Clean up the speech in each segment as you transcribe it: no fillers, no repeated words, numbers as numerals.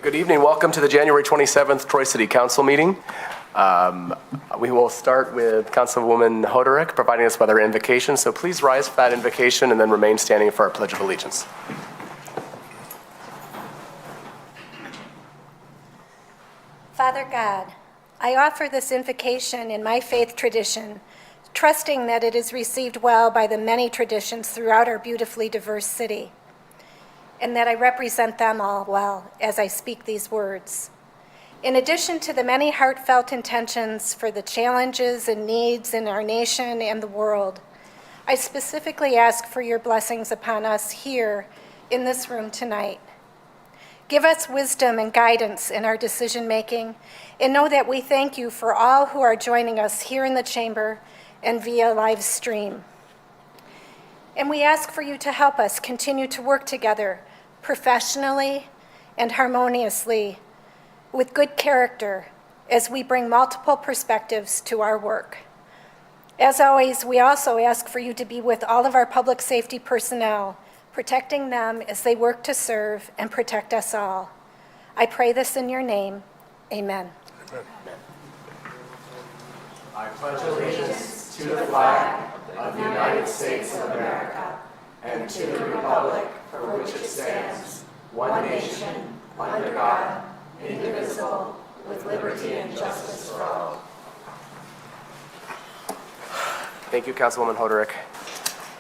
Good evening. Welcome to the January 27th Troy City Council meeting. We will start with Councilwoman Hoderick providing us with our invocation. So please rise for that invocation and then remain standing for our Pledge of Allegiance. Father God, I offer this invocation in my faith tradition, trusting that it is received well by the many traditions throughout our beautifully diverse city, and that I represent them all well as I speak these words. In addition to the many heartfelt intentions for the challenges and needs in our nation and the world, I specifically ask for your blessings upon us here in this room tonight. Give us wisdom and guidance in our decision-making, and know that we thank you for all who are joining us here in the chamber and via live stream. And we ask for you to help us continue to work together professionally and harmoniously with good character as we bring multiple perspectives to our work. As always, we also ask for you to be with all of our public safety personnel, protecting them as they work to serve and protect us all. I pray this in your name. Amen. Amen. I pledge allegiance to the flag of the United States of America and to the republic for which it stands, one nation, under God, indivisible, with liberty and justice for all. Thank you, Councilwoman Hoderick.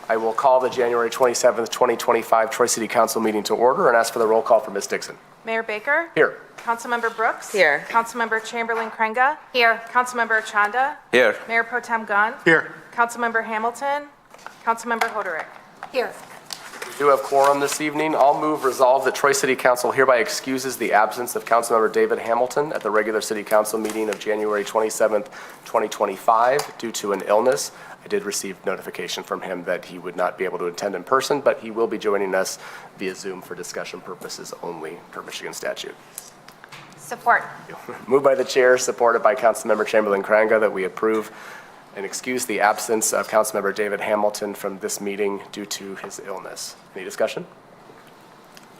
I will call the January 27th, 2025 Troy City Council meeting to order and ask for the roll call for Ms. Dixon. Mayor Baker? Here. Councilmember Brooks? Here. Councilmember Chamberlain-Krenga? Here. Councilmember Chanda? Here. Mayor Pro Tem Gunn? Here. Councilmember Hamilton? Councilmember Hoderick? Here. We do have quorum this evening. I'll move resolve that Troy City Council hereby excuses the absence of Councilmember David Hamilton at the regular City Council meeting of January 27th, 2025 due to an illness. I did receive notification from him that he would not be able to attend in person, but he will be joining us via Zoom for discussion purposes only per Michigan statute. Support. Moved by the chair, supported by Councilmember Chamberlain-Krenga, that we approve and excuse the absence of Councilmember David Hamilton from this meeting due to his illness. Any discussion?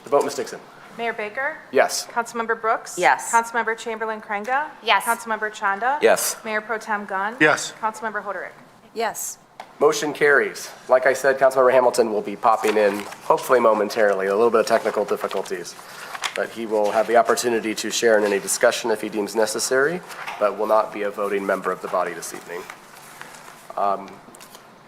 The vote, Ms. Dixon. Mayor Baker? Yes. Councilmember Brooks? Yes. Councilmember Chamberlain-Krenga? Yes. Councilmember Chanda? Yes. Mayor Pro Tem Gunn? Yes. Councilmember Hoderick? Yes. Motion carries. Like I said, Councilmember Hamilton will be popping in, hopefully momentarily, a little bit of technical difficulties. But he will have the opportunity to share in any discussion if he deems necessary, but will not be a voting member of the body this evening.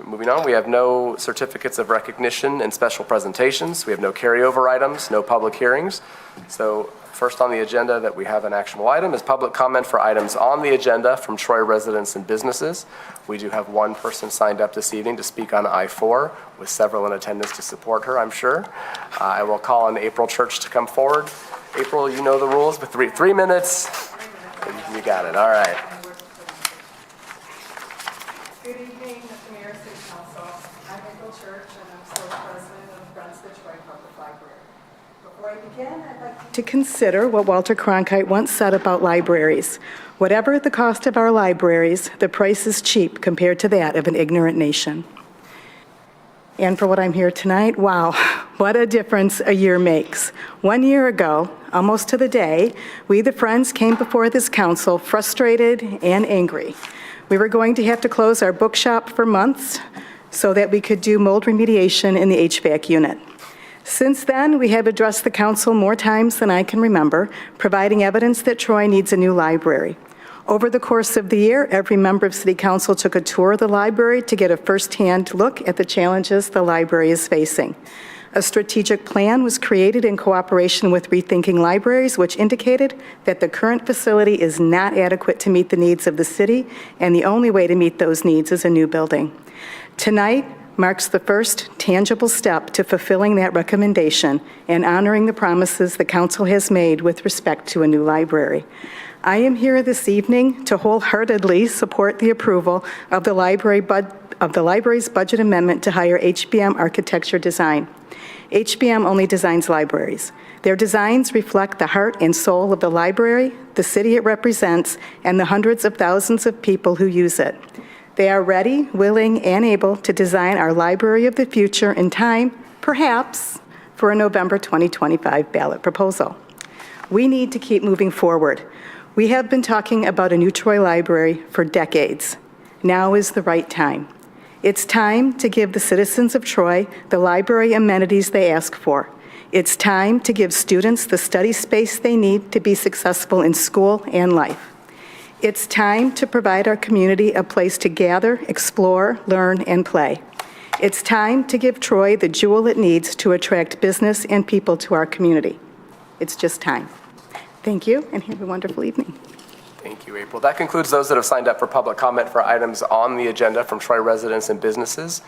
Moving on, we have no certificates of recognition and special presentations. We have no carryover items, no public hearings. So first on the agenda that we have an actionable item is public comment for items on the agenda from Troy residents and businesses. We do have one person signed up this evening to speak on I-4 with several in attendance to support her, I'm sure. I will call on April Church to come forward. April, you know the rules, but three minutes. You got it, all right. Good evening, Mr. Mayor, City Council. I'm April Church, and I'm still president of Friends of the Troy Public Library. Before I begin, I'd like to consider what Walter Cronkite once said about libraries. Whatever the cost of our libraries, the price is cheap compared to that of an ignorant nation. And for what I'm here tonight, wow, what a difference a year makes. 1 year ago, almost to the day, we the Friends came before this council frustrated and angry. We were going to have to close our bookshop for months so that we could do mold remediation in the HVAC unit. Since then, we have addressed the council more times than I can remember, providing evidence that Troy needs a new library. Over the course of the year, every member of City Council took a tour of the library to get a firsthand look at the challenges the library is facing. A strategic plan was created in cooperation with Rethinking Libraries, which indicated that the current facility is not adequate to meet the needs of the city, and the only way to meet those needs is a new building. Tonight marks the first tangible step to fulfilling that recommendation and honoring the promises the council has made with respect to a new library. I am here this evening to wholeheartedly support the approval of the library's budget amendment to hire HBM Architecture Design. HBM only designs libraries. Their designs reflect the heart and soul of the library, the city it represents, and the hundreds of thousands of people who use it. They are ready, willing, and able to design our library of the future in time, perhaps, for a November 2025 ballot proposal. We need to keep moving forward. We have been talking about a new Troy Library for decades. Now is the right time. It's time to give the citizens of Troy the library amenities they ask for. It's time to give students the study space they need to be successful in school and life. It's time to provide our community a place to gather, explore, learn, and play. It's time to give Troy the jewel it needs to attract business and people to our community. It's just time. Thank you, and have a wonderful evening. Thank you, April. That concludes those that have signed up for public comment for items on the agenda from Troy residents and businesses.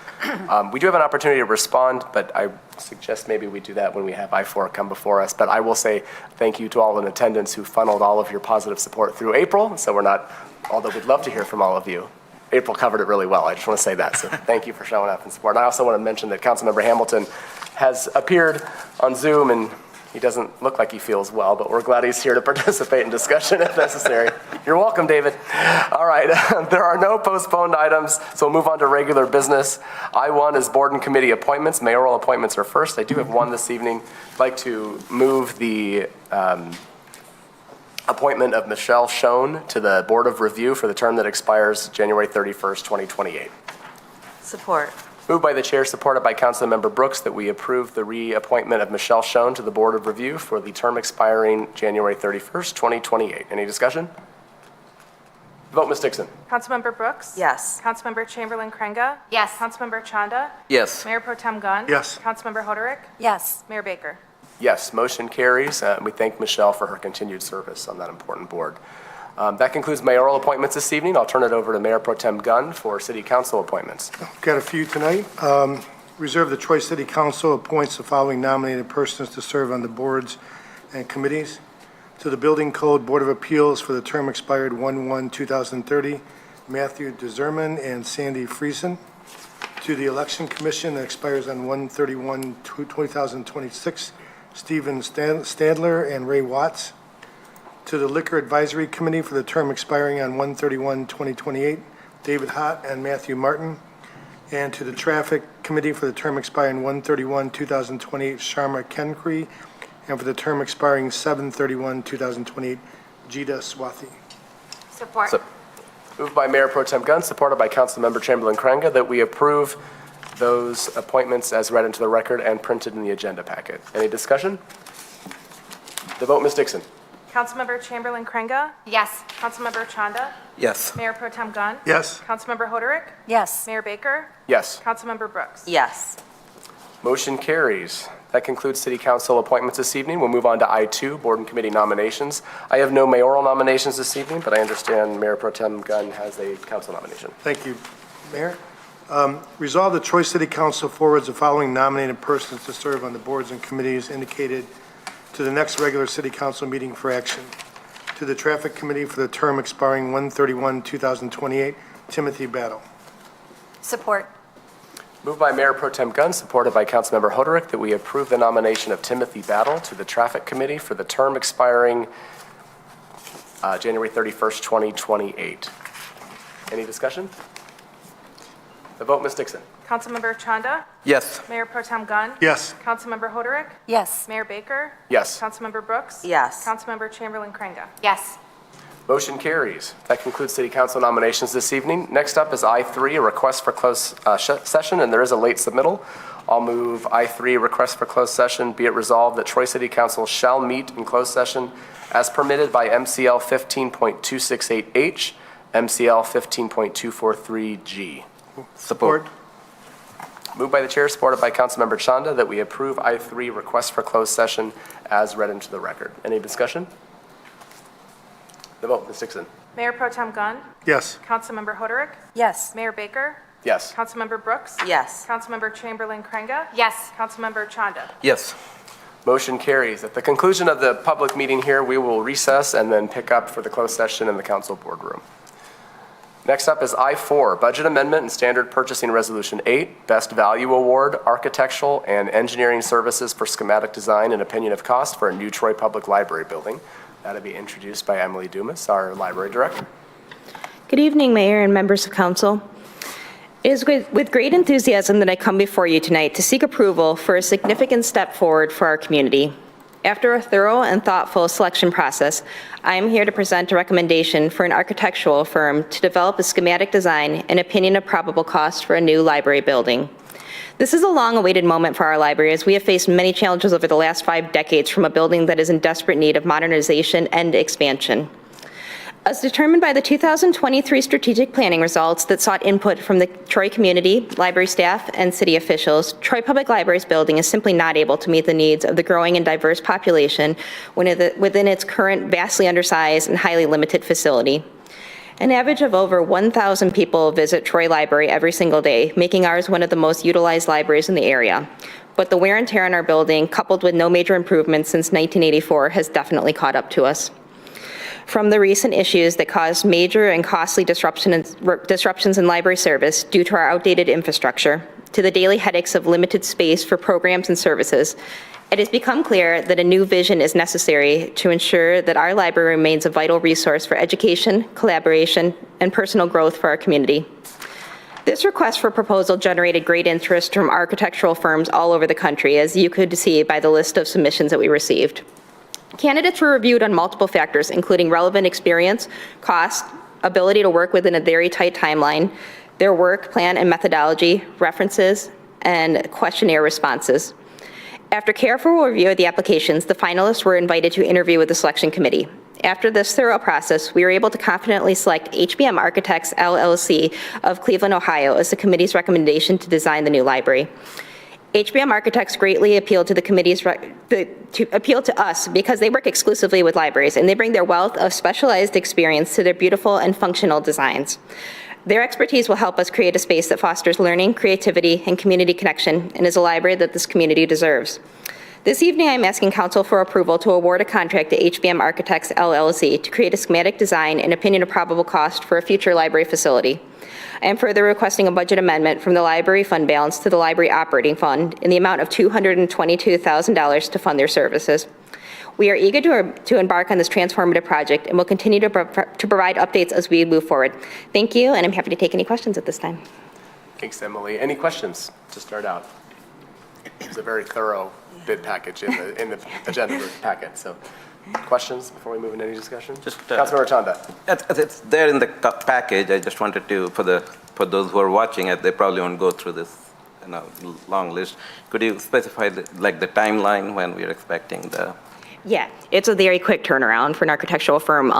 We do have an opportunity to respond, but I suggest maybe we do that when we have I-4 come before us. But I will say thank you to all in attendance who funneled all of your positive support through April. So we're not, although we'd love to hear from all of you. April covered it really well. I just want to say that. So thank you for showing up and support. And I also want to mention that Councilmember Hamilton has appeared on Zoom, and he doesn't look like he feels well, but we're glad he's here to participate in discussion if necessary. You're welcome, David. All right, there are no postponed items, so we'll move on to regular business. I-1 is board and committee appointments. Mayoral appointments are first. I do have one this evening. I'd like to move the appointment of Michelle Schoen to the Board of Review for the term that expires January 31st, 2028. Support. Moved by the chair, supported by Councilmember Brooks, that we approve the reappointment of Michelle Schoen to the Board of Review for the term expiring January 31st, 2028. Any discussion? Vote, Ms. Dixon. Councilmember Brooks? Yes. Councilmember Chamberlain-Craig? Yes. Councilmember Chanda? Yes. Mayor Pro Tem Gunn? Yes. Councilmember Hoderick? Yes. Mayor Baker? Yes, motion carries. We thank Michelle for her continued service on that important board. That concludes mayoral appointments this evening. I'll turn it over to Mayor Pro Tem Gunn for city council appointments. Got a few tonight. Reserve the Troy City Council appoints the following nominated persons to serve on the boards and committees. To the Building Code Board of Appeals for the term expired 1/1/2030, Matthew DeZerman and Sandy Friesen. To the Election Commission that expires on 1/31/2026, Stephen Stadler and Ray Watts. To the Liquor Advisory Committee for the term expiring on 1/31/2028, David Hott and Matthew Martin. And to the Traffic Committee for the term expiring 1/31/2028, Sharma Kenkri. And for the term expiring 7/31/2028, Jita Swathi. Support. Moved by Mayor Pro Tem Gunn, supported by Councilmember Chamberlain-Craig, that we approve those appointments as read into the record and printed in the agenda packet. Any discussion? The vote, Ms. Dixon. Councilmember Chamberlain-Craig? Yes. Councilmember Chanda? Yes. Mayor Pro Tem Gunn? Yes. Councilmember Hoderick? Yes. Mayor Baker? Yes. Councilmember Brooks? Yes. Motion carries. That concludes city council appointments this evening. We'll move on to I-2, board and committee nominations. I have no mayoral nominations this evening, but I understand Mayor Pro Tem Gunn has a council nomination. Thank you, Mayor. Resolve the Troy City Council forwards the following nominated persons to serve on the boards and committees indicated to the next regular city council meeting for action. To the Traffic Committee for the term expiring 1/31/2028, Timothy Battle. Support. Moved by Mayor Pro Tem Gunn, supported by Councilmember Hoderick, that we approve the nomination of Timothy Battle to the Traffic Committee for the term expiring January 31st, 2028. Any discussion? The vote, Ms. Dixon. Councilmember Chanda? Yes. Mayor Pro Tem Gunn? Yes. Councilmember Hoderick? Yes. Mayor Baker? Yes. Councilmember Brooks? Yes. Councilmember Chamberlain-Craig? Yes. Motion carries. That concludes city council nominations this evening. Next up is I-3, a request for closed session, and there is a late submittal. I'll move I-3, request for closed session. Be it resolved that Troy City Council shall meet in closed session as permitted by MCL 15.268H, MCL 15.243G. Support. Moved by the chair, supported by Councilmember Chanda, that we approve I-3, request for closed session as read into the record. Any discussion? The vote, Ms. Dixon. Mayor Pro Tem Gunn? Yes. Councilmember Hoderick? Yes. Mayor Baker? Yes. Councilmember Brooks? Yes. Councilmember Chamberlain-Craig? Yes. Councilmember Chanda? Yes. Motion carries. At the conclusion of the public meeting here, we will recess and then pick up for the closed session in the council boardroom. Next up is I-4, Budget Amendment and Standard Purchasing Resolution 8, Best Value Award, Architectural and Engineering Services for Schematic Design and Opinion of Cost for a new Troy Public Library building. That'll be introduced by Emily Dumas, our library director. Good evening, Mayor and members of council. It is with great enthusiasm that I come before you tonight to seek approval for a significant step forward for our community. After a thorough and thoughtful selection process, I am here to present a recommendation for an architectural firm to develop a schematic design and opinion of probable cost for a new library building. This is a long-awaited moment for our library, as we have faced many challenges over the last 5 decades from a building that is in desperate need of modernization and expansion. As determined by the 2023 strategic planning results that sought input from the Troy community, library staff, and city officials, Troy Public Library's building is simply not able to meet the needs of the growing and diverse population within its current vastly undersized and highly limited facility. An average of over 1,000 people visit Troy Library every single day, making ours one of the most utilized libraries in the area. But the wear and tear on our building, coupled with no major improvements since 1984, has definitely caught up to us. From the recent issues that caused major and costly disruptions in library service due to our outdated infrastructure, to the daily headaches of limited space for programs and services, it has become clear that a new vision is necessary to ensure that our library remains a vital resource for education, collaboration, and personal growth for our community. This request for proposal generated great interest from architectural firms all over the country, as you could see by the list of submissions that we received. Candidates were reviewed on multiple factors, including relevant experience, cost, ability to work within a very tight timeline, their work plan and methodology, references, and questionnaire responses. After careful review of the applications, the finalists were invited to interview with the selection committee. After this thorough process, we were able to confidently select HBM Architects LLC of Cleveland, Ohio, as the committee's recommendation to design the new library. HBM Architects greatly appealed to the committee's appeal to us because they work exclusively with libraries, and they bring their wealth of specialized experience to their beautiful and functional designs. Their expertise will help us create a space that fosters learning, creativity, and community connection, and is a library that this community deserves. This evening, I am asking Council for approval to award a contract to HBM Architects LLC to create a schematic design and opinion of probable cost for a future library facility. I am further requesting a budget amendment from the library fund balance to the library operating fund in the amount of $222,000 to fund their services. We are eager to embark on this transformative project and will continue to provide updates as we move forward. Thank you, and I'm happy to take any questions at this time. Thanks, Emily. Any questions to start out? It was a very thorough bid package in the agenda packet. So, questions before we move into any discussion? Councilmember Chanda. It's there in the package. I just wanted to, for those who are watching it, they probably won't go through this long list. Could you specify the timeline when we are expecting the? Yeah, it's a very quick turnaround for an architectural firm.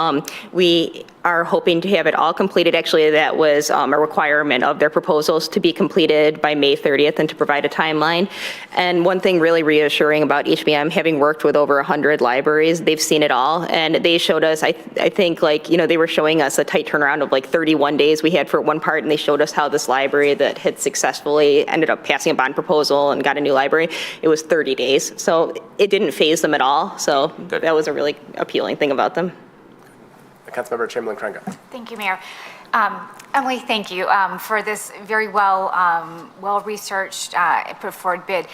We are hoping to have it all completed. Actually, that was a requirement of their proposals to be completed by May 30th and to provide a timeline. And one thing really reassuring about HBM, having worked with over 100 libraries, they've seen it all. And they showed us, I think, they were showing us a tight turnaround of 31 days we had for one part, and they showed us how this library that had successfully ended up passing a bond proposal and got a new library, it was 30 days. So it didn't faze them at all. So that was a really appealing thing about them. Councilmember Chamberlain-Craig. Thank you, Mayor. Emily, thank you for this very well-researched, put forward bid.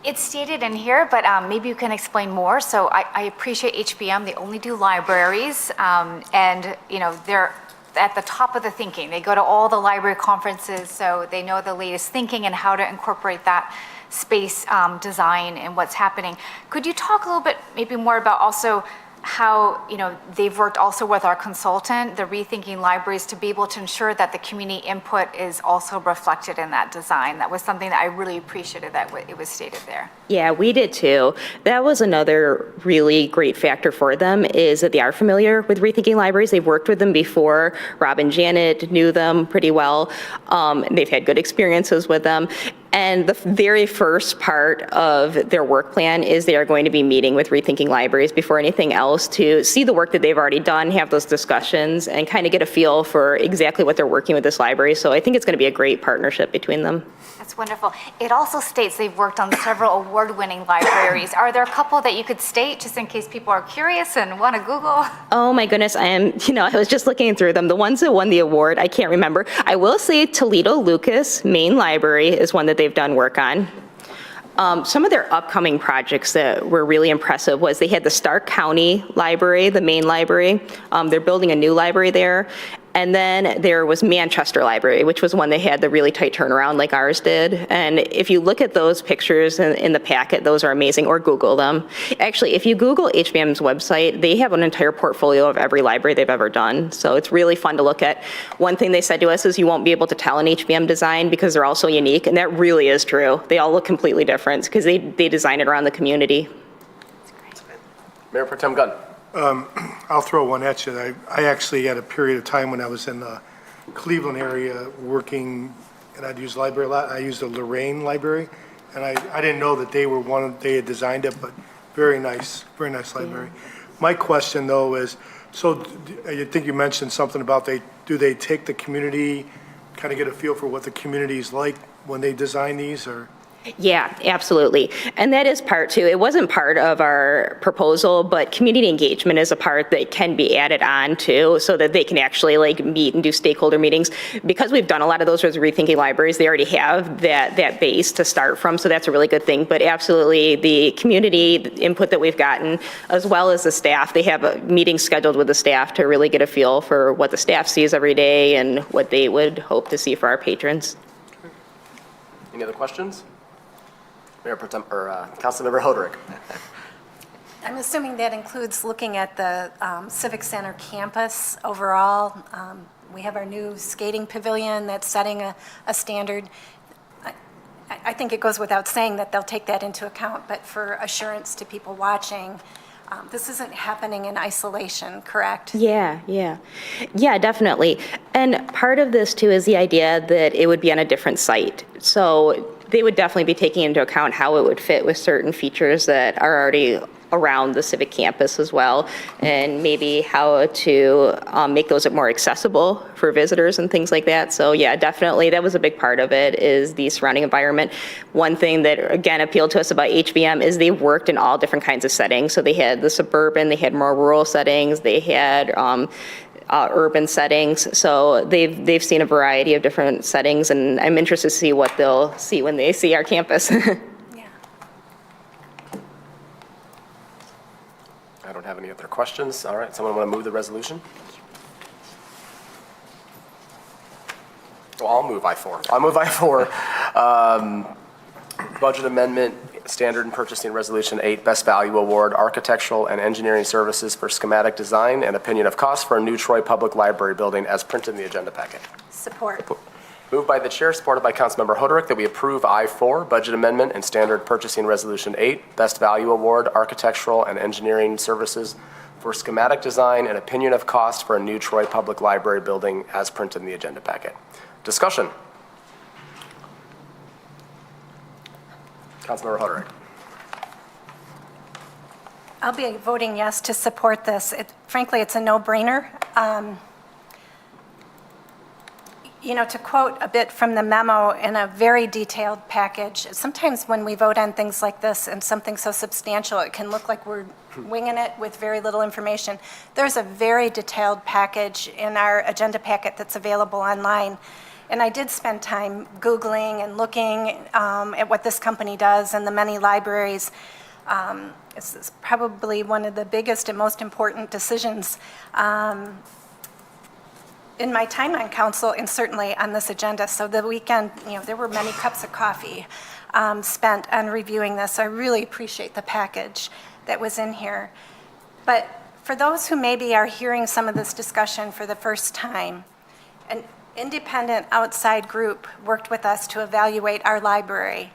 It's stated in here, but maybe you can explain more. So I appreciate HBM. They only do libraries, and they're at the top of the thinking. They go to all the library conferences, so they know the latest thinking and how to incorporate that space design and what's happening. Could you talk a little bit maybe more about also how they've worked also with our consultant, the Rethinking Libraries, to be able to ensure that the community input is also reflected in that design? That was something that I really appreciated that it was stated there. Yeah, we did too. That was another really great factor for them, is that they are familiar with Rethinking Libraries. They've worked with them before. Rob and Janet knew them pretty well. They've had good experiences with them. And the very first part of their work plan is they are going to be meeting with Rethinking Libraries before anything else to see the work that they've already done, have those discussions, and kind of get a feel for exactly what they're working with this library. So I think it's going to be a great partnership between them. That's wonderful. It also states they've worked on several award-winning libraries. Are there a couple that you could state, just in case people are curious and want to Google? Oh my goodness, I was just looking through them. The ones that won the award, I can't remember. I will say Toledo Lucas Main Library is one that they've done work on. Some of their upcoming projects that were really impressive was they had the Stark County Library, the main library. They're building a new library there. And then there was Manchester Library, which was one that had the really tight turnaround like ours did. And if you look at those pictures in the packet, those are amazing, or Google them. Actually, if you Google HBM's website, they have an entire portfolio of every library they've ever done. So it's really fun to look at. One thing they said to us is you won't be able to tell an HBM design because they're all so unique, and that really is true. They all look completely different because they design it around the community. Mayor Pro Tem Gunn. I'll throw one at you. I actually had a period of time when I was in the Cleveland area working, and I'd use library a lot. I used the Lorraine Library, and I didn't know that they had designed it, but very nice library. My question, though, is, so I think you mentioned something about do they take the community, kind of get a feel for what the community is like when they design these, or? Yeah, absolutely. And that is part too. It wasn't part of our proposal, but community engagement is a part that can be added on to so that they can actually like meet and do stakeholder meetings. Because we've done a lot of those with Rethinking Libraries, they already have that base to start from, so that's a really good thing. But absolutely, the community input that we've gotten, as well as the staff, they have a meeting scheduled with the staff to really get a feel for what the staff sees every day and what they would hope to see for our patrons. Any other questions? Mayor Pro Tem, or Councilmember Hoderick. I'm assuming that includes looking at the Civic Center campus overall. We have our new skating pavilion that's setting a standard. I think it goes without saying that they'll take that into account, but for assurance to people watching, this isn't happening in isolation, correct? Yeah, definitely. And part of this too is the idea that it would be on a different site. So they would definitely be taking into account how it would fit with certain features that are already around the Civic campus as well, and maybe how to make those more accessible for visitors and things like that. So yeah, definitely that was a big part of it, is the surrounding environment. One thing that again appealed to us about HBM is they've worked in all different kinds of settings. So they had the suburban, they had more rural settings, they had urban settings. So they've seen a variety of different settings, and I'm interested to see what they'll see when they see our campus. I don't have any other questions. All right, someone want to move the resolution? Well, I'll move I-4. I'll move I-4. Budget amendment, standard and purchasing resolution 8, best value award, architectural and engineering services for schematic design and opinion of cost for a new Troy Public Library building as printed in the agenda packet. Support. Moved by the chair, supported by Councilmember Hoderick, that we approve I-4, budget amendment and standard purchasing resolution 8, best value award, architectural and engineering services for schematic design and opinion of cost for a new Troy Public Library building as printed in the agenda packet. Discussion. Councilmember Hoderick. I'll be voting yes to support this. Frankly, it's a no-brainer. You know, to quote a bit from the memo in a very detailed package, sometimes when we vote on things like this and something so substantial, it can look like we're winging it with very little information. There's a very detailed package in our agenda packet that's available online. And I did spend time Googling and looking at what this company does and the many libraries. It's probably one of the biggest and most important decisions in my time on council, and certainly on this agenda. So the weekend, you know, there were many cups of coffee spent on reviewing this. I really appreciate the package that was in here. But for those who maybe are hearing some of this discussion for the first time, an independent outside group worked with us to evaluate our library.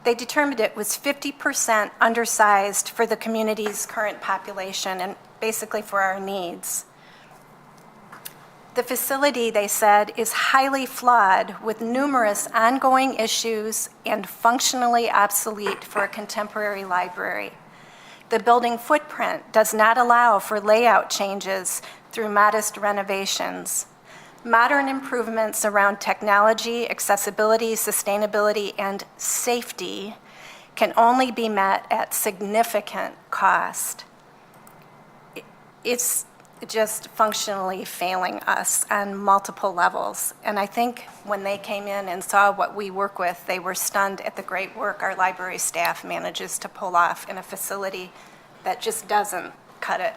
They determined it was 50% undersized for the community's current population and basically for our needs. The facility, they said, is highly flawed with numerous ongoing issues and functionally obsolete for a contemporary library. The building footprint does not allow for layout changes through modest renovations. Modern improvements around technology, accessibility, sustainability, and safety can only be met at significant cost. It's just functionally failing us on multiple levels. And I think when they came in and saw what we work with, they were stunned at the great work our library staff manages to pull off in a facility that just doesn't cut it.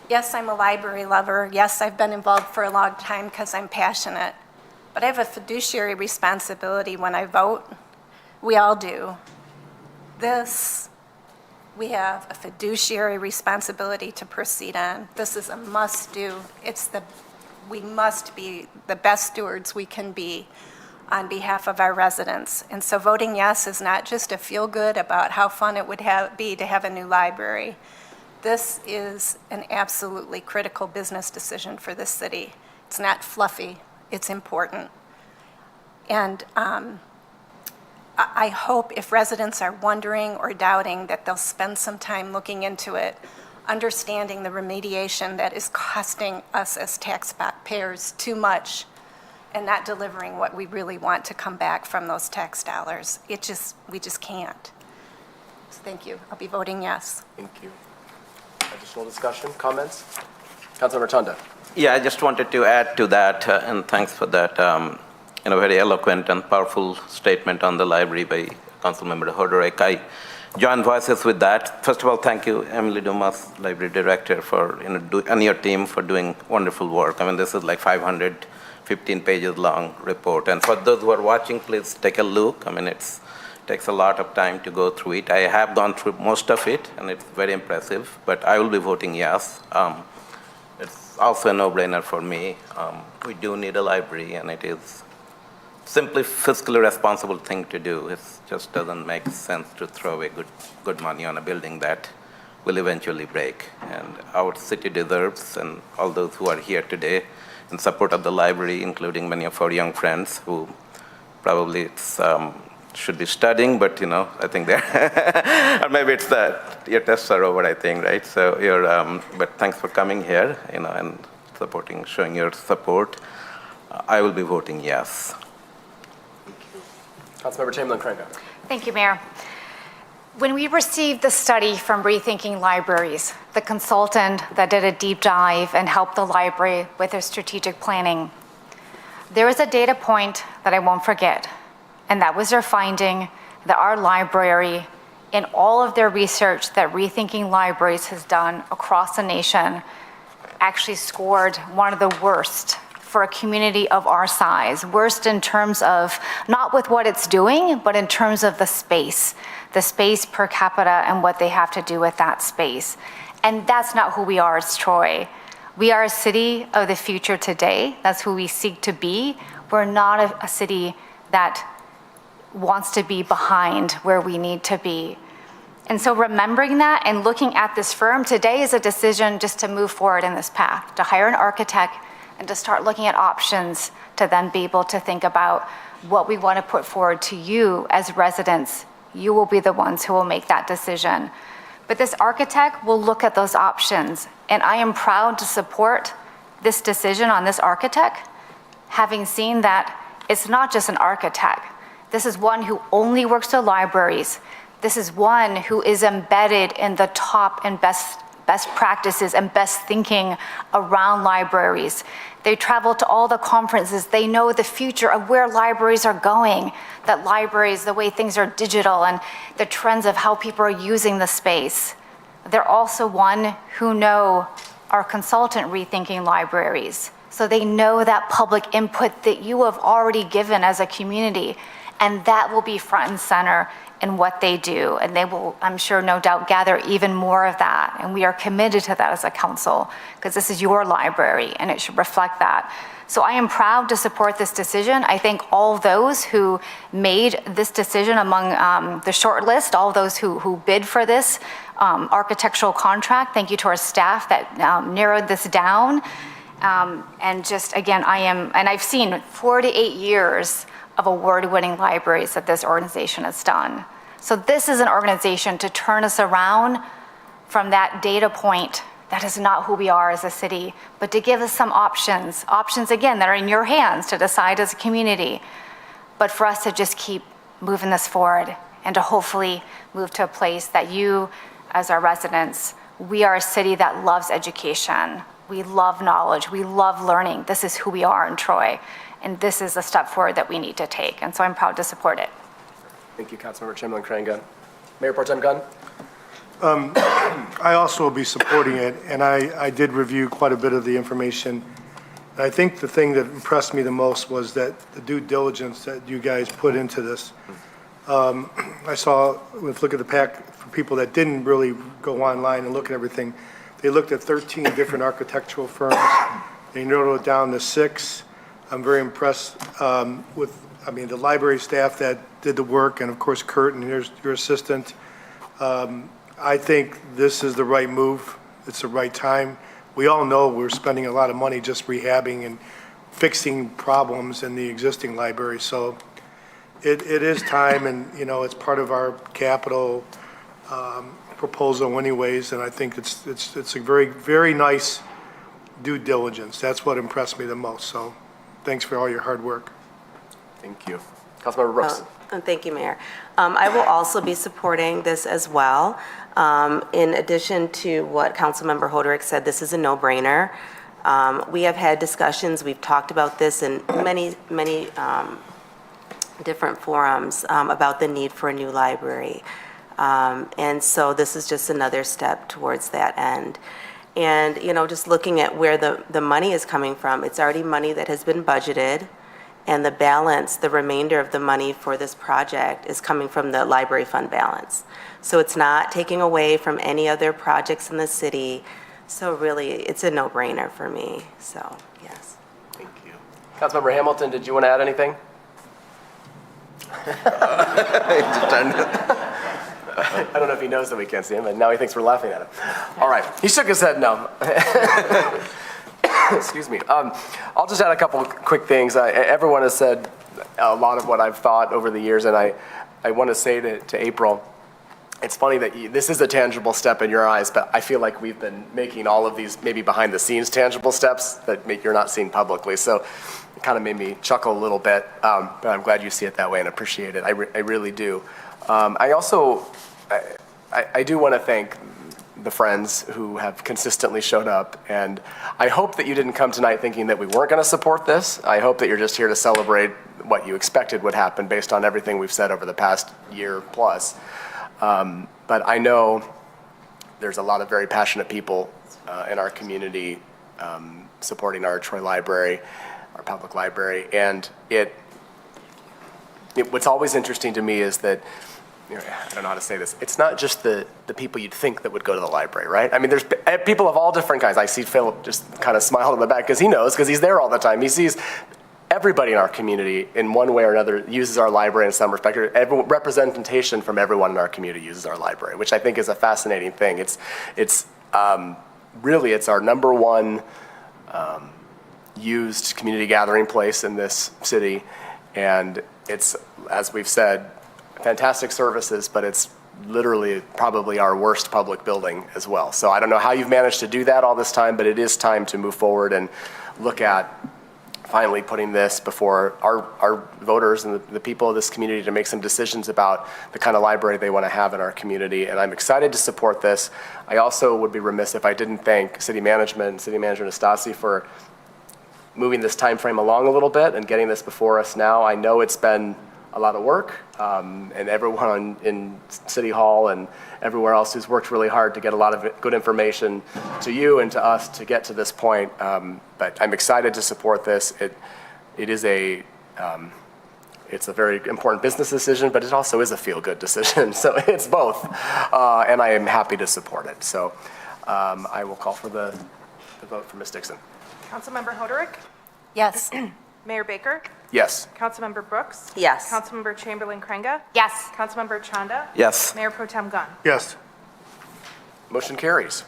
Yes, I'm a library lover. Yes, I've been involved for a long time because I'm passionate. But I have a fiduciary responsibility when I vote. We all do. We have a fiduciary responsibility to proceed on. This is a must-do. We must be the best stewards we can be on behalf of our residents. And so voting yes is not just a feel-good about how fun it would be to have a new library. This is an absolutely critical business decision for this city. It's not fluffy, it's important. And I hope if residents are wondering or doubting that they'll spend some time looking into it, understanding the remediation that is costing us as taxpayers too much and not delivering what we really want to come back from those tax dollars. We just can't. So thank you. I'll be voting yes. Thank you. Additional discussion, comments? Councilmember Chanda. Yeah, I just wanted to add to that, and thanks for that, very eloquent and powerful statement on the library by Councilmember Hodorek. I join voices with that. First of all, thank you, Emily Dumas, Library Director, and your team for doing wonderful work. I mean, this is like 515 pages long report. And for those who are watching, please take a look. I mean, it takes a lot of time to go through it. I have gone through most of it, and it's very impressive, but I will be voting yes. It's also a no-brainer for me. We do need a library, and it is simply fiscally responsible thing to do. It just doesn't make sense to throw away good money on a building that will eventually break. And our city deserves, and all those who are here today in support of the library, including many of our young friends who probably should be studying, but I think they're, or maybe it's that your tests are over, I think, right? So but thanks for coming here, and showing your support. I will be voting yes. Councilmember Chamberlain-Craig. Thank you, Mayor. When we received the study from Rethinking Libraries, the consultant that did a deep dive and helped the library with their strategic planning, there was a data point that I won't forget, and that was their finding that our library, in all of their research that Rethinking Libraries has done across the nation, actually scored one of the worst for a community of our size. Worst in terms of, not with what it's doing, but in terms of the space per capita and what they have to do with that space. And that's not who we are as Troy. We are a city of the future today. That's who we seek to be. We're not a city that wants to be behind where we need to be. And so remembering that and looking at this firm, today is a decision just to move forward in this path, to hire an architect and to start looking at options to then be able to think about what we want to put forward to you as residents. You will be the ones who will make that decision. But this architect will look at those options, and I am proud to support this decision on this architect, having seen that it's not just an architect. This is one who only works with libraries. This is one who is embedded in the top and best practices and best thinking around libraries. They travel to all the conferences. They know the future of where libraries are going, that libraries, the way things are digital and the trends of how people are using the space. They're also one who know our consultant Rethinking Libraries. So they know that public input that you have already given as a community, and that will be front and center in what they do. And they will, I'm sure, no doubt, gather even more of that. And we are committed to that as a council, because this is your library and it should reflect that. So I am proud to support this decision. I thank all those who made this decision among the short list, all those who bid for this architectural contract. Thank you to our staff that narrowed this down. And just, again, I've seen 48 years of award-winning libraries that this organization has done. So this is an organization to turn us around from that data point that is not who we are as a city, but to give us some options, again, that are in your hands to decide as a community, but for us to just keep moving this forward and to hopefully move to a place that you, as our residents, we are a city that loves education. We love knowledge, we love learning. This is who we are in Troy. And this is a step forward that we need to take. And so I'm proud to support it. Thank you, Councilmember Chamberlain-Craig. Mayor Pro Tem Gunn. I also will be supporting it, and I did review quite a bit of the information. And I think the thing that impressed me the most was that the due diligence that you guys put into this. I saw, let's look at the pack for people that didn't really go online and look at everything. They looked at 13 different architectural firms. They narrowed it down to 6. I'm very impressed with, the library staff that did the work, and of course Kurt and your assistant. I think this is the right move. It's the right time. We all know we're spending a lot of money just rehabbing and fixing problems in the existing library. So it is time, and, it's part of our capital proposal anyways, and I think it's a very, very nice due diligence. That's what impressed me the most. So thanks for all your hard work. Thank you. Councilmember Brooks. Thank you, Mayor. I will also be supporting this as well. In addition to what Councilmember Hoderick said, this is a no-brainer. We have had discussions, we've talked about this in many different forums about the need for a new library. And so this is just another step towards that end. And, just looking at where the money is coming from, it's already money that has been budgeted. And the balance, the remainder of the money for this project is coming from the library fund balance. So it's not taking away from any other projects in the city. So really, it's a no-brainer for me. So, yes. Thank you. Councilmember Hamilton, did you want to add anything? I don't know if he knows that we can't see him, but now he thinks we're laughing at him. All right. He shook his head no. Excuse me. I'll just add a couple quick things. Everyone has said a lot of what I've thought over the years, and I want to say to April, it's funny that this is a tangible step in your eyes, but I feel like we've been making all of these maybe behind the scenes tangible steps that you're not seeing publicly. So it kind of made me chuckle a little bit, but I'm glad you see it that way and appreciate it. I really do. I also, I do want to thank the friends who have consistently showed up, and I hope that you didn't come tonight thinking that we weren't going to support this. I hope that you're just here to celebrate what you expected would happen based on everything we've said over the past year plus. But I know there's a lot of very passionate people in our community supporting our Troy Library, our public library, and what's always interesting to me is that, I don't know how to say this. It's not just the people you'd think that would go to the library, right? I mean, there's people of all different kinds. I see Philip just kind of smile in the back because he knows, because he's there all the time. He sees everybody in our community in one way or another uses our library in some respect. Representation from everyone in our community uses our library, which I think is a fascinating thing. It's really, it's our number one used community gathering place in this city. And it's, as we've said, fantastic services, but it's literally probably our worst public building as well. So I don't know how you've managed to do that all this time, but it is time to move forward and look at finally putting this before our voters and the people of this community to make some decisions about the kind of library they want to have in our community. And I'm excited to support this. I also would be remiss if I didn't thank City Management and City Manager Nastasi for moving this time frame along a little bit and getting this before us now. I know it's been a lot of work, and everyone in City Hall and everywhere else who's worked really hard to get a lot of good information to you and to us to get to this point. But I'm excited to support this. It is it's a very important business decision, but it also is a feel-good decision. So it's both, and I am happy to support it. So I will call for the vote for Ms. Dixon. Councilmember Hoderick? Yes. Mayor Baker? Yes. Councilmember Brooks? Yes. Councilmember Chamberlain-Crainga? Yes. Councilmember Chanda? Yes. Mayor Pro Tem Gunn? Yes. Motion carries.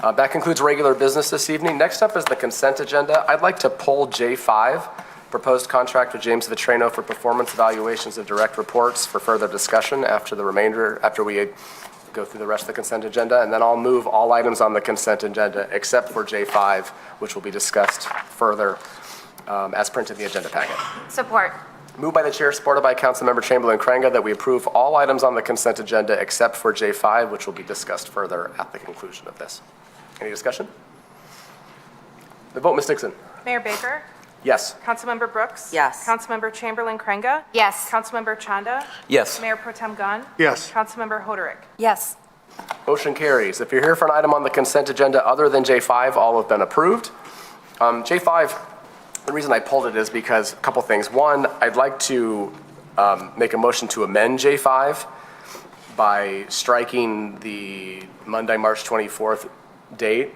That concludes regular business this evening. Next up is the consent agenda. I'd like to pull J5, proposed contract with James Vitrano for performance evaluations of direct reports, for further discussion after we go through the rest of the consent agenda, and then I'll move all items on the consent agenda except for J5, which will be discussed further as printed in the agenda packet. Support. Moved by the chair, supported by Councilmember Chamberlain-Crainga, that we approve all items on the consent agenda except for J5, which will be discussed further at the conclusion of this. Any discussion? The vote, Ms. Dixon. Mayor Baker? Yes. Councilmember Brooks? Yes. Councilmember Chamberlain-Crainga? Yes. Councilmember Chanda? Yes. Mayor Pro Tem Gunn? Yes. Councilmember Hoderick? Yes. Motion carries. If you're here for an item on the consent agenda other than J5, all have been approved. J5, the reason I pulled it is because a couple things. One, I'd like to make a motion to amend J5 by striking the Monday, March 24th date,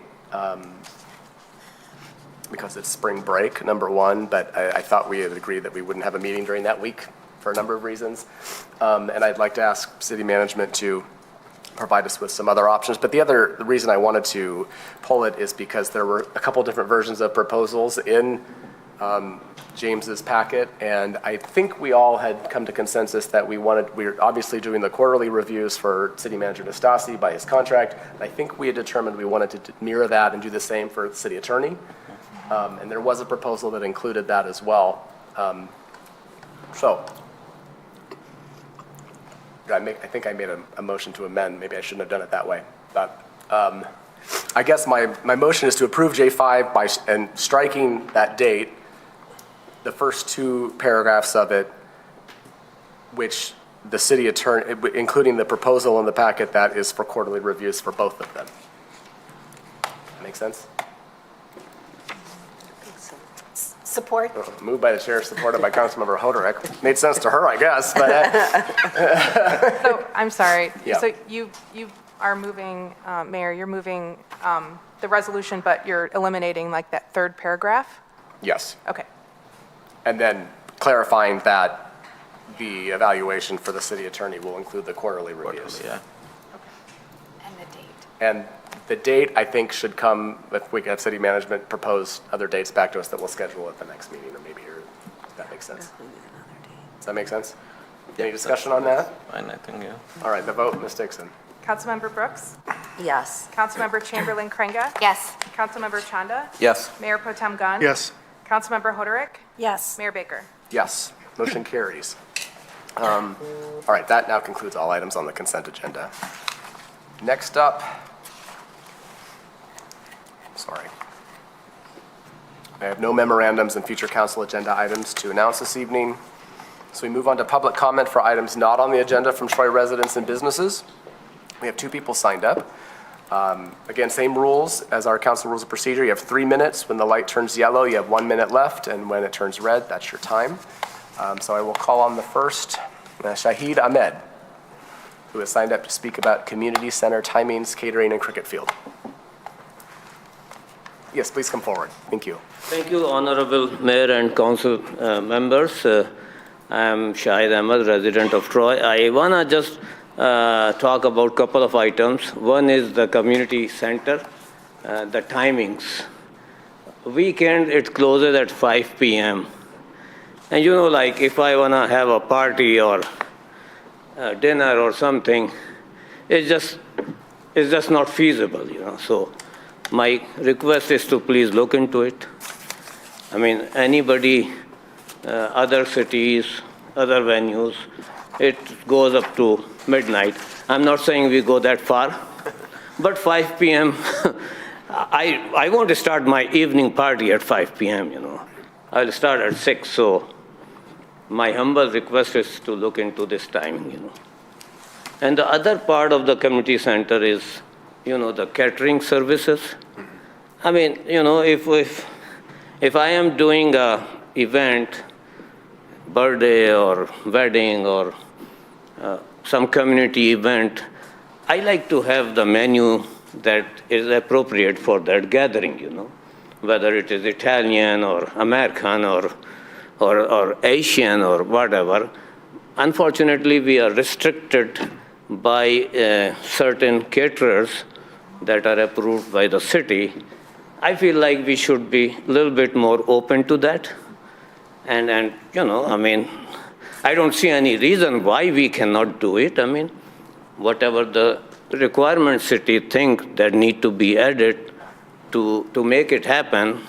because it's spring break, number one, but I thought we had agreed that we wouldn't have a meeting during that week for a number of reasons. And I'd like to ask city management to provide us with some other options. But the reason I wanted to pull it is because there were a couple different versions of proposals in James's packet, and I think we all had come to consensus that we're obviously doing the quarterly reviews for City Manager Nastasi by his contract. And I think we had determined we wanted to mirror that and do the same for the city attorney. And there was a proposal that included that as well. I think I made a motion to amend. Maybe I shouldn't have done it that way. But I guess my motion is to approve J5 and striking that date, the first two paragraphs of it, which the city attorney, including the proposal in the packet that is for quarterly reviews for both of them. That make sense? Support? Moved by the chair, supported by Councilmember Hoderick. Made sense to her, I guess, but So, I'm sorry. Yeah. So you are moving, Mayor, you're moving the resolution, but you're eliminating like that third paragraph? yes. Okay. And then clarifying that the evaluation for the city attorney will include the quarterly reviews. Yeah. And the date. And the date, I think, should come, if we can have city management propose other dates back to us that we'll schedule at the next meeting, or maybe here, if that makes sense. Does that make sense? Any discussion on that? Fine, I think, yeah. All right, the vote, Ms. Dixon. Councilmember Brooks? Yes. Councilmember Chamberlain Krenga? Yes. Councilmember Chanda? Yes. Mayor Pro Tem Gunn? Yes. Councilmember Hoderick? Yes. Mayor Baker? Yes, motion carries. All right, that now concludes all items on the consent agenda. Next up, sorry. I have no memorandums and future council agenda items to announce this evening. So we move on to public comment for items not on the agenda from Troy residents and businesses. We have 2 people signed up. Again, same rules as our council rules of procedure. You have 3 minutes. When the light turns yellow, you have 1 minute left, and when it turns red, that's your time. So I will call on the first, Shahid Ahmed, who has signed up to speak about community center timings, catering, and cricket field. Yes, please come forward. Thank you. Thank you, Honorable Mayor and Council members. I am Shahid Ahmed, resident of Troy. I want to just talk about a couple of items. One is the community center, the timings. Weekend, it closes at 5 p.m. And you know, like if I want to have a party or dinner or something, it's just not feasible, you know. So my request is to please look into it. I mean, anybody, other cities, other venues, it goes up to midnight. I'm not saying we go that far, but 5 p.m., I want to start my evening party at 5 p.m., you know. I'll start at 6, so my humble request is to look into this timing, you know. And the other part of the community center is, you know, the catering services. I mean, you know, if I am doing a event, birthday or wedding or some community event, I like to have the menu that is appropriate for that gathering, you know, whether it is Italian or American or Asian or whatever. Unfortunately, we are restricted by certain caterers that are approved by the city. I feel like we should be a little bit more open to that. And you know, I mean, I don't see any reason why we cannot do it. I mean, whatever the requirements city think that need to be added to make it happen,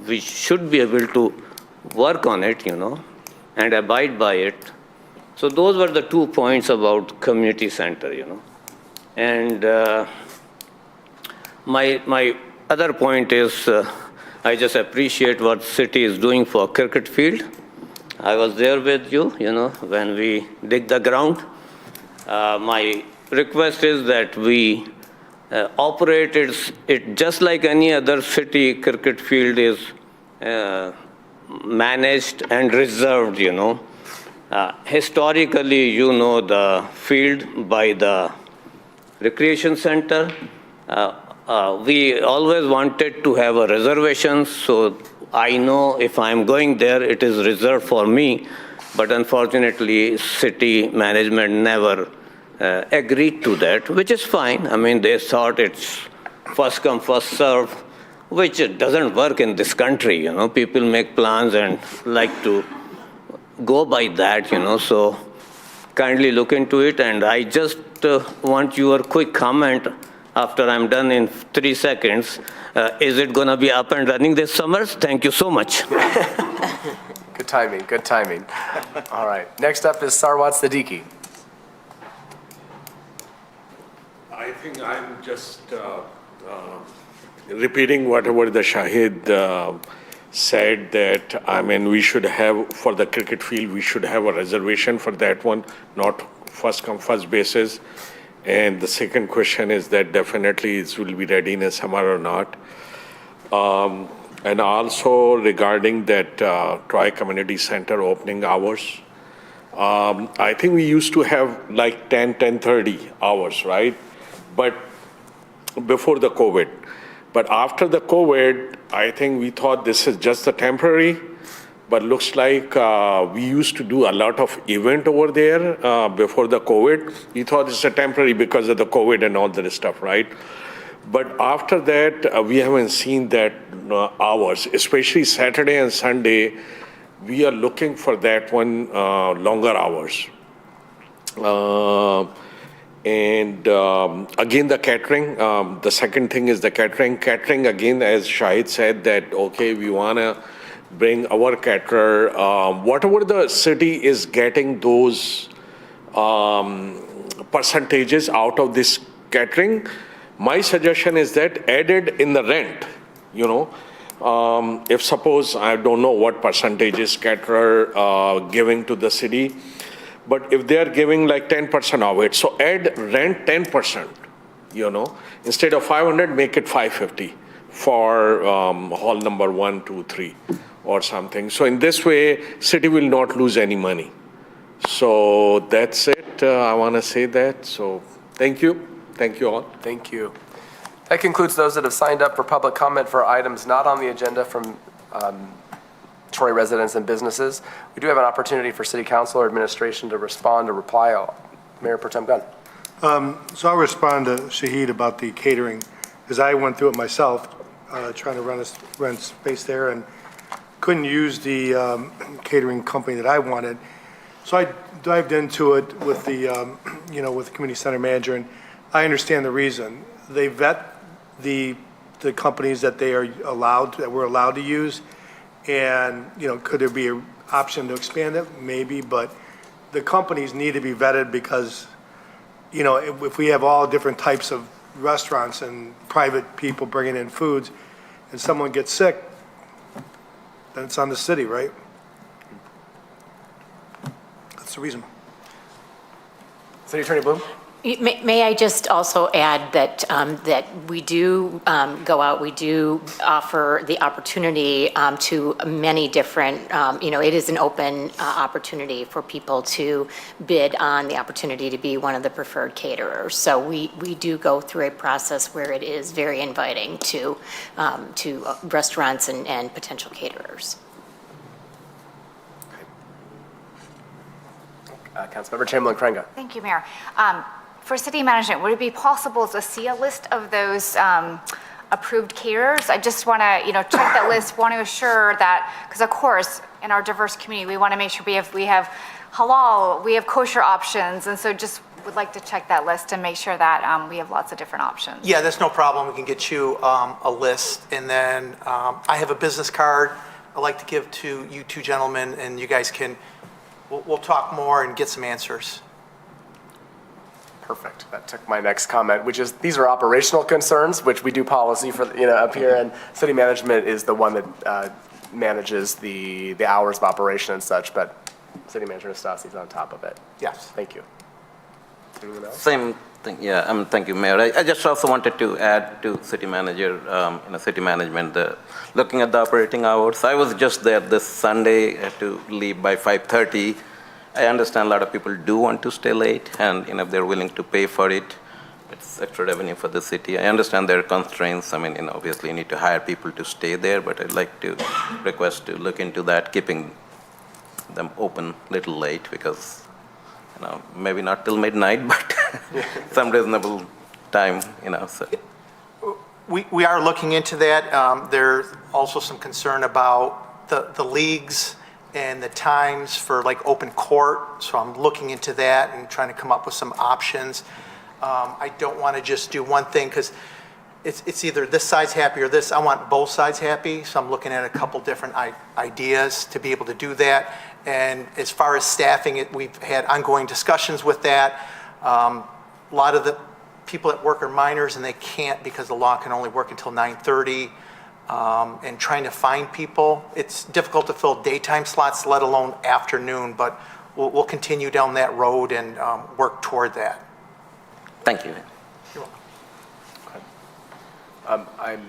we should be able to work on it, you know, and abide by it. So those were the 2 points about community center, you know. And my other point is I just appreciate what city is doing for cricket field. I was there with you, you know, when we dig the ground. My request is that we operate it just like any other city cricket field is managed and reserved, you know. Historically, you know, the field by the recreation center, we always wanted to have a reservation, so I know if I'm going there, it is reserved for me. But unfortunately, city management never agreed to that, which is fine. I mean, they thought it's first come, first serve, which doesn't work in this country, you know. People make plans and like to go by that, you know. So kindly look into it, and I just want your quick comment after I'm done in 3 seconds. Is it going to be up and running this summer? Thank you so much. Good timing, good timing. All right, next up is Sarwat Siddiqui. I think I'm just repeating whatever the Shahid said, that, I mean, we should have, for the cricket field, we should have a reservation for that one, not first come, first basis. And the second question is that definitely it will be ready in the summer or not. And also regarding that Troy Community Center opening hours, I think we used to have like 10:30 hours, right? But before the COVID. But after the COVID, I think we thought this is just a temporary, but looks like we used to do a lot of event over there before the COVID. We thought it's a temporary because of the COVID and all that stuff, right? But after that, we haven't seen that hours, especially Saturday and Sunday. We are looking for that one longer hours. And again, the catering, the second thing is the catering. Catering, again, as Shahid said, that, okay, we want to bring our caterer. Whatever the city is getting those percentages out of this catering, my suggestion is that added in the rent, you know. If suppose, I don't know what percentages caterer giving to the city, but if they are giving like 10% of it, so add rent 10%, you know. Instead of 500, make it 550 for hall number 1, 2, 3 or something. So in this way, city will not lose any money. So that's it. I want to say that. So thank you. Thank you all. Thank you. That concludes those that have signed up for public comment for items not on the agenda from Troy residents and businesses. We do have an opportunity for City Council or administration to respond or reply. Mayor Pro Tem Gunn. So I'll respond to Shahid about the catering, because I went through it myself, trying to rent space there, and couldn't use the catering company that I wanted. So I dived into it with the, you know, with the community center manager, and I understand the reason. They vet the companies that they are allowed, that we're allowed to use, and, you know, could there be an option to expand it? Maybe, but the companies need to be vetted because, you know, if we have all different types of restaurants and private people bringing in foods, and someone gets sick, then it's on the city, right? That's the reason. City Attorney Bloom. May I just also add that that we do go out, we do offer the opportunity to many different, you know, it is an open opportunity for people to bid on the opportunity to be one of the preferred caterers. So we do go through a process where it is very inviting to restaurants and potential caterers. Councilmember Chamberlain-Crainga. Thank you, Mayor. For city management, would it be possible to see a list of those approved caterers? I just want to, you know, check that list, want to assure that, because of course, in our diverse community, we want to make sure we have halal, we have kosher options, and so just would like to check that list and make sure that we have lots of different options. Yeah, that's no problem. We can get you a list, and then I have a business card I'd like to give to you two gentlemen, and you guys can, we'll talk more and get some answers. Perfect. That took my next comment, which is these are operational concerns, which we do policy for, you know, up here, and city management is the one that manages the hours of operation and such, but City Manager Nastasi's on top of it. Yes. Thank you. Anyone else? Same thing, yeah, thank you, Mayor. I just also wanted to add to city manager, city management, looking at the operating hours. I was just there this Sunday, had to leave by 5:30. I understand a lot of people do want to stay late, and, if they're willing to pay for it, it's extra revenue for the city. I understand there are constraints. I mean, obviously you need to hire people to stay there, but I'd like to request to look into that, keeping them open a little late, because, maybe not till midnight, but some reasonable time, so. We are looking into that. There's also some concern about the leagues and the times for like open court. So I'm looking into that and trying to come up with some options. I don't want to just do one thing because it's either this side's happy or this. I want both sides happy. So I'm looking at a couple different ideas to be able to do that. And as far as staffing, we've had ongoing discussions with that. A lot of the people that work are minors and they can't because the law can only work until 9:30. And trying to find people, it's difficult to fill daytime slots, let alone afternoon, but we'll continue down that road and work toward that. Thank you. You're welcome.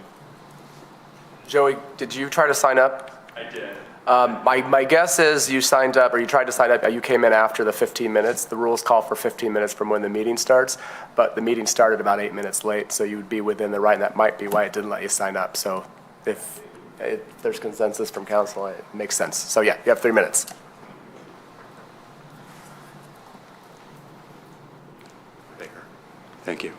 Joey, did you try to sign up? I did. My guess is you signed up, or you tried to sign up, you came in after the 15 minutes. The rules call for 15 minutes from when the meeting starts, but the meeting started about 8 minutes late, so you would be within the right, and that might be why it didn't let you sign up. So if there's consensus from council, it makes sense. So yeah, you have 3 minutes. Thank you.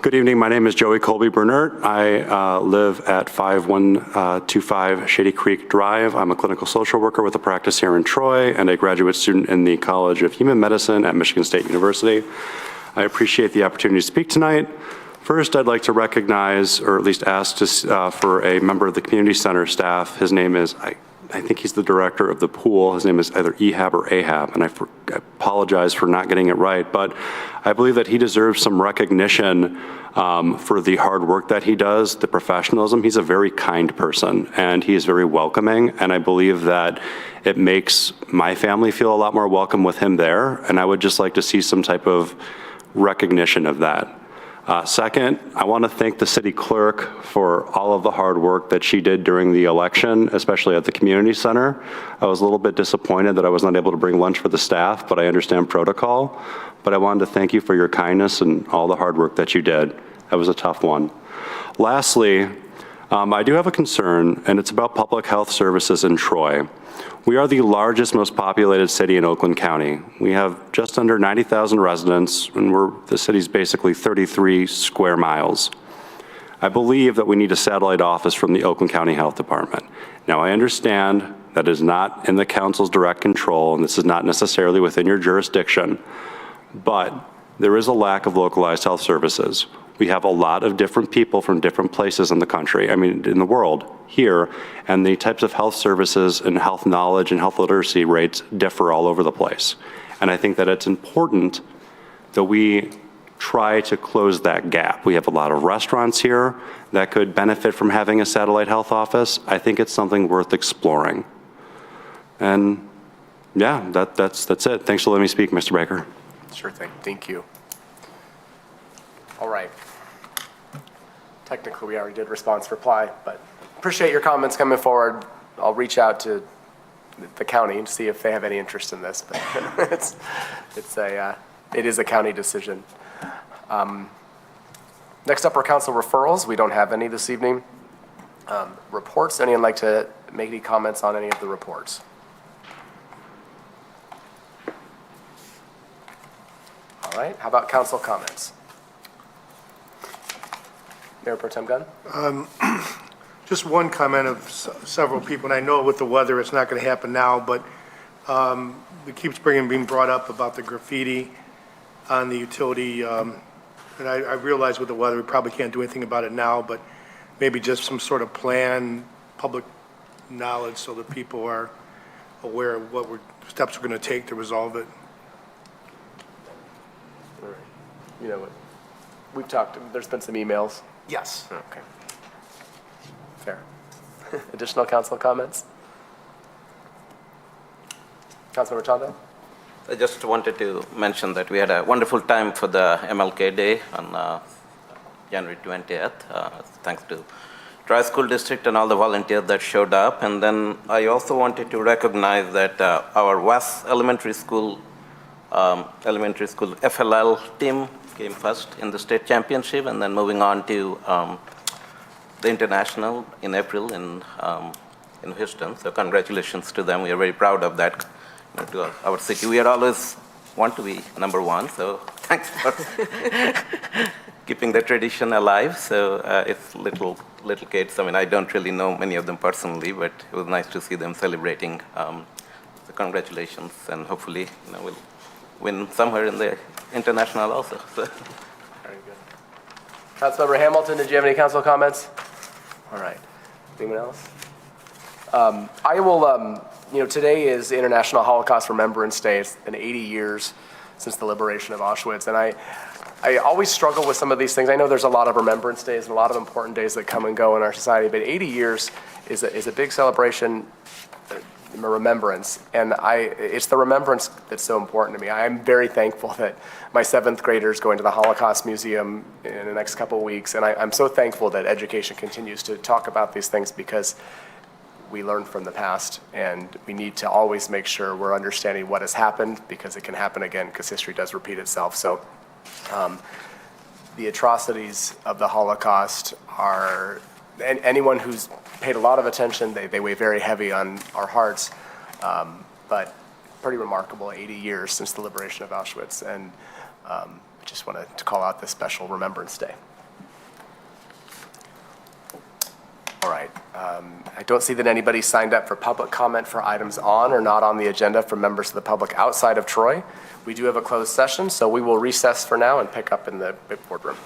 Good evening. My name is Joey Colby Bernert. I live at 5125 Shady Creek Drive. I'm a clinical social worker with a practice here in Troy and a graduate student in the College of Human Medicine at Michigan State University. I appreciate the opportunity to speak tonight. First, I'd like to recognize, or at least ask for a member of the community center staff. His name is, I think he's the director of the pool. His name is either Ehab or Ahab, and I apologize for not getting it right, but I believe that he deserves some recognition for the hard work that he does, the professionalism. He's a very kind person, and he is very welcoming, and I believe that it makes my family feel a lot more welcome with him there, and I would just like to see some type of recognition of that. Second, I want to thank the city clerk for all of the hard work that she did during the election, especially at the community center. I was a little bit disappointed that I was not able to bring lunch for the staff, but I understand protocol. But I wanted to thank you for your kindness and all the hard work that you did. That was a tough one. Lastly, I do have a concern, and it's about public health services in Troy. We are the largest, most populated city in Oakland County. We have just under 90,000 residents, and the city's basically 33 square miles. I believe that we need a satellite office from the Oakland County Health Department. Now, I understand that is not in the council's direct control, and this is not necessarily within your jurisdiction, but there is a lack of localized health services. We have a lot of different people from different places in the country, in the world, here, and the types of health services and health knowledge and health literacy rates differ all over the place. And I think that it's important that we try to close that gap. We have a lot of restaurants here that could benefit from having a satellite health office. I think it's something worth exploring. And yeah, that's it. Thanks for letting me speak, Mr. Baker. Sure thing. Thank you. All right. Technically, we already did response reply, but appreciate your comments coming forward. I'll reach out to the county and see if they have any interest in this, but it is a county decision. Next up are council referrals. We don't have any this evening. Reports, anyone like to make any comments on any of the reports? All right, how about council comments? Mayor Pro Tem Gunn? Just one comment of several people, and I know with the weather it's not going to happen now, but it keeps being brought up about the graffiti on the utility, and I realize with the weather we probably can't do anything about it now, but maybe just some sort of plan, public knowledge, so that people are aware of what steps we're going to take to resolve it. All right. You know what? We've talked, there's been some emails. Yes. Okay. Fair. Additional council comments? Councilmember Tondo? I just wanted to mention that we had a wonderful time for the MLK Day on January 20th, thanks to Troy School District and all the volunteers that showed up. And then I also wanted to recognize that our West Elementary School FLL team came first in the state championship, and then moving on to the international in April in Houston. So congratulations to them. We are very proud of that. To our city, we are always want to be number one. So thanks for keeping the tradition alive. So it's little kids. I mean, I don't really know many of them personally, but it was nice to see them celebrating. So congratulations, and hopefully, we'll win somewhere in the international also. So. Very good. Councilmember Hamilton, did you have any council comments? All right. Anyone else? I will. Today is International Holocaust Remembrance Day. It's been 80 years since the liberation of Auschwitz, and I always struggle with some of these things. I know there's a lot of remembrance days and a lot of important days that come and go in our society, but 80 years is a big celebration, a remembrance, and it's the remembrance that's so important to me. I'm very thankful that my 7th grader is going to the Holocaust Museum in the next couple of weeks, and I'm so thankful that education continues to talk about these things, because we learn from the past, and we need to always make sure we're understanding what has happened, because it can happen again, because history does repeat itself. So the atrocities of the Holocaust are, and anyone who's paid a lot of attention, they weigh very heavy on our hearts, but pretty remarkable, 80 years since the liberation of Auschwitz, and I just wanted to call out this special Remembrance Day. All right. I don't see that anybody signed up for public comment for items on or not on the agenda from members of the public outside of Troy. We do have a closed session, so we will recess for now and pick up in the boardroom.